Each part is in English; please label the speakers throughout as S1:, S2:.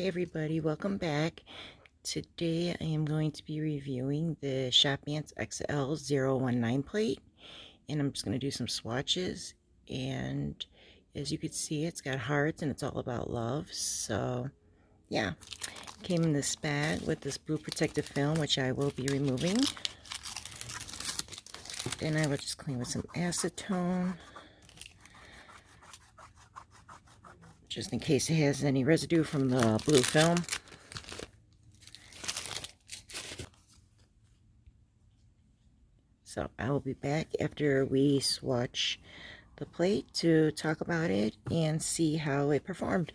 S1: everybody, welcome back. Today I am going to be reviewing the Shopants XL-019 plate, and I'm just going to do some swatches. And as you can see, it's got hearts and it's all about love. So yeah, came in this bag with this blue protective film, which I will be removing. Then I will just clean with some acetone, just in case it has any residue from the blue film. So I will be back after we swatch the plate to talk about it and see how it performed.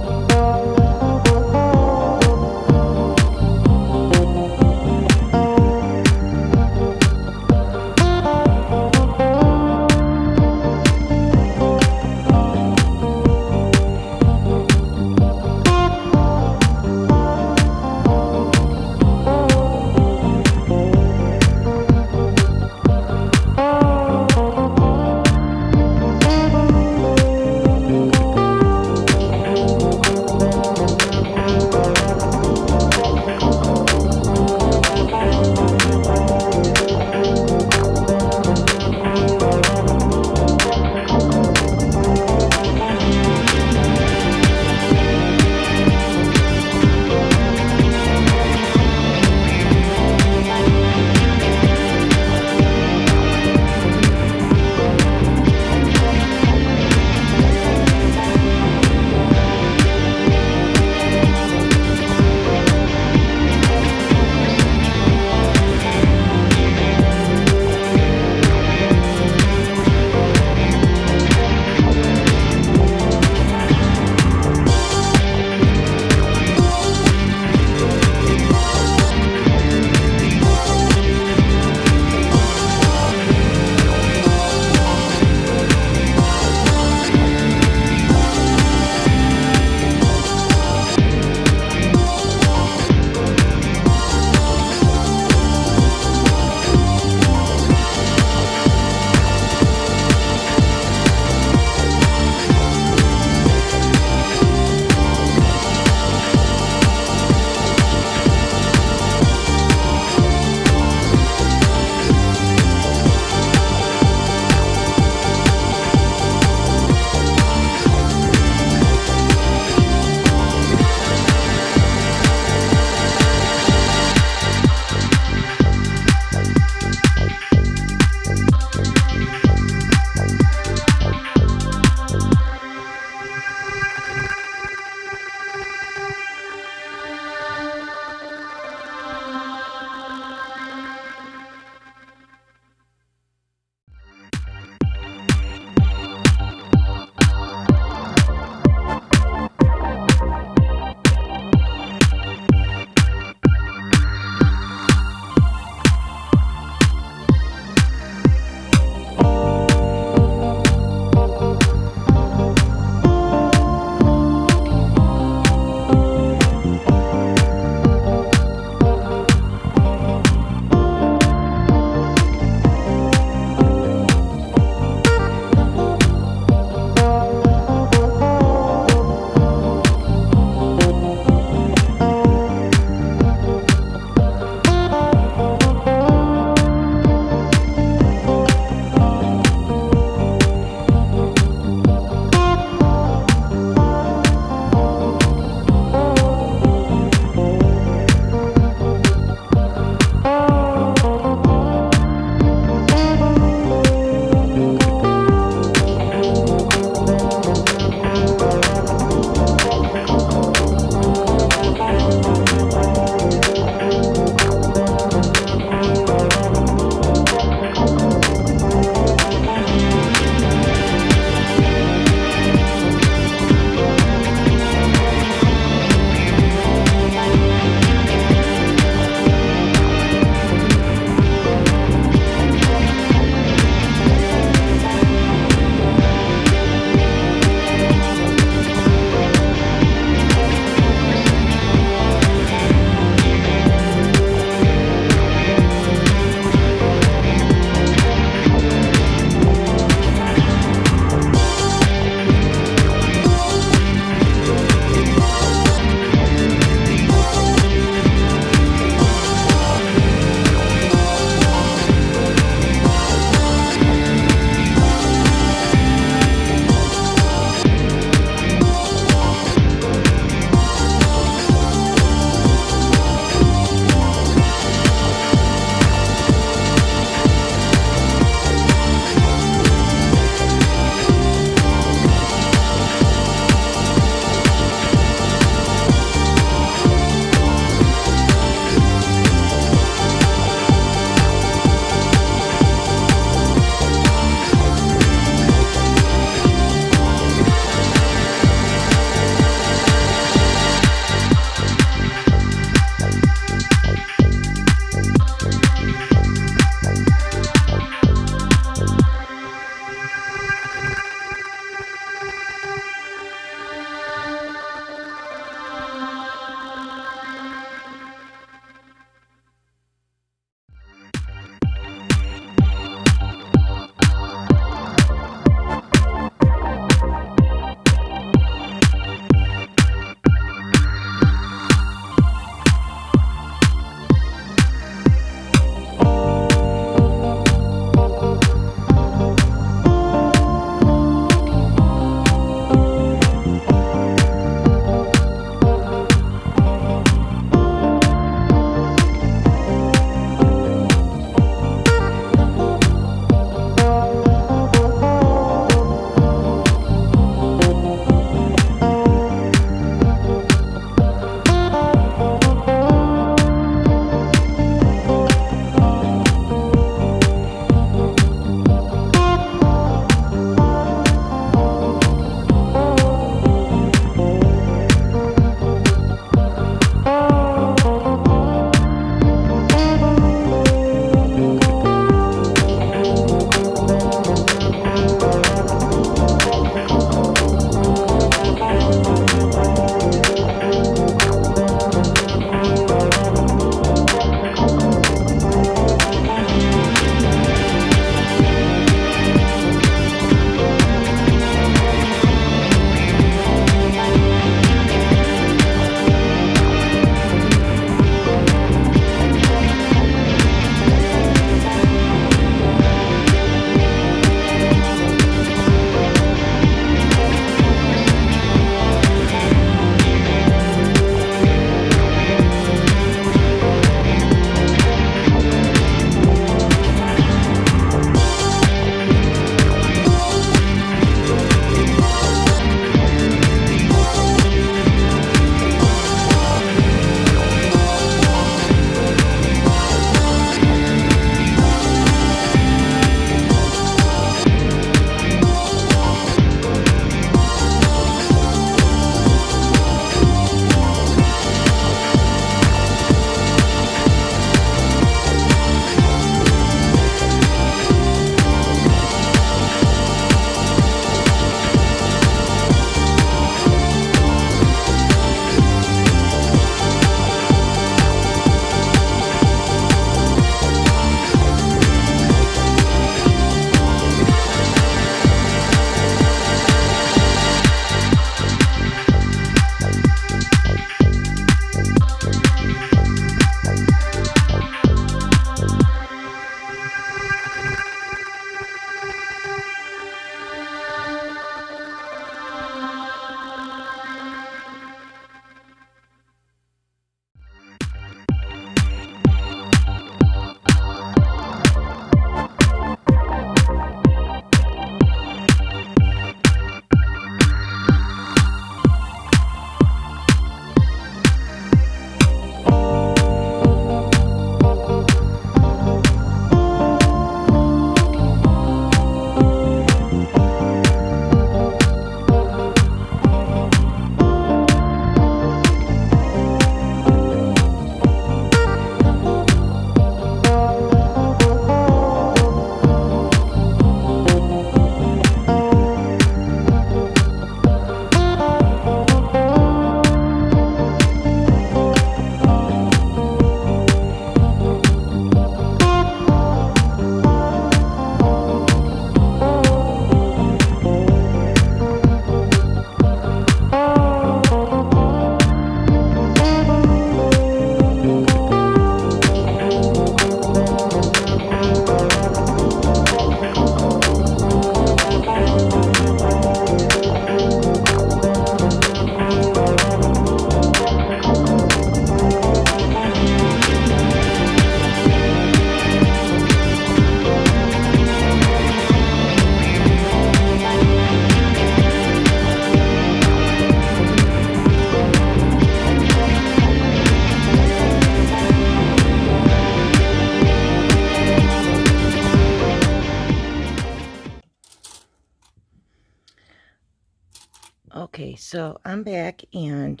S1: Okay, so I'm back, and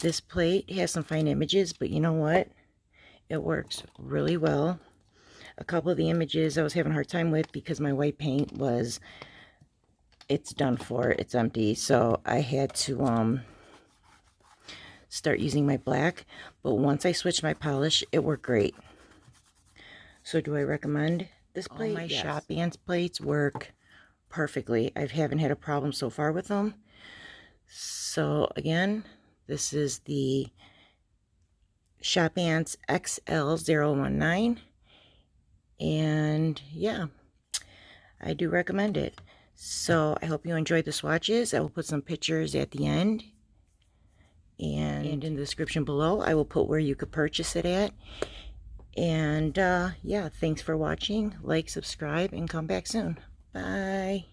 S1: this plate has some fine images, but you know what? It works really well. A couple of the images I was having a hard time with because my white paint was, it's done for, it's empty, so I had to start using my black. But once I switched my polish, it worked great. So do I recommend this plate? All my Shopants plates work perfectly. I haven't had a problem so far with them. So again, this is the Shopants XL-019, and yeah, I do recommend it. So I hope you enjoyed the swatches. I will put some pictures at the end, and in the description below I will put where you could purchase it at. And yeah, thanks for watching. Like, subscribe, and come back soon. Bye.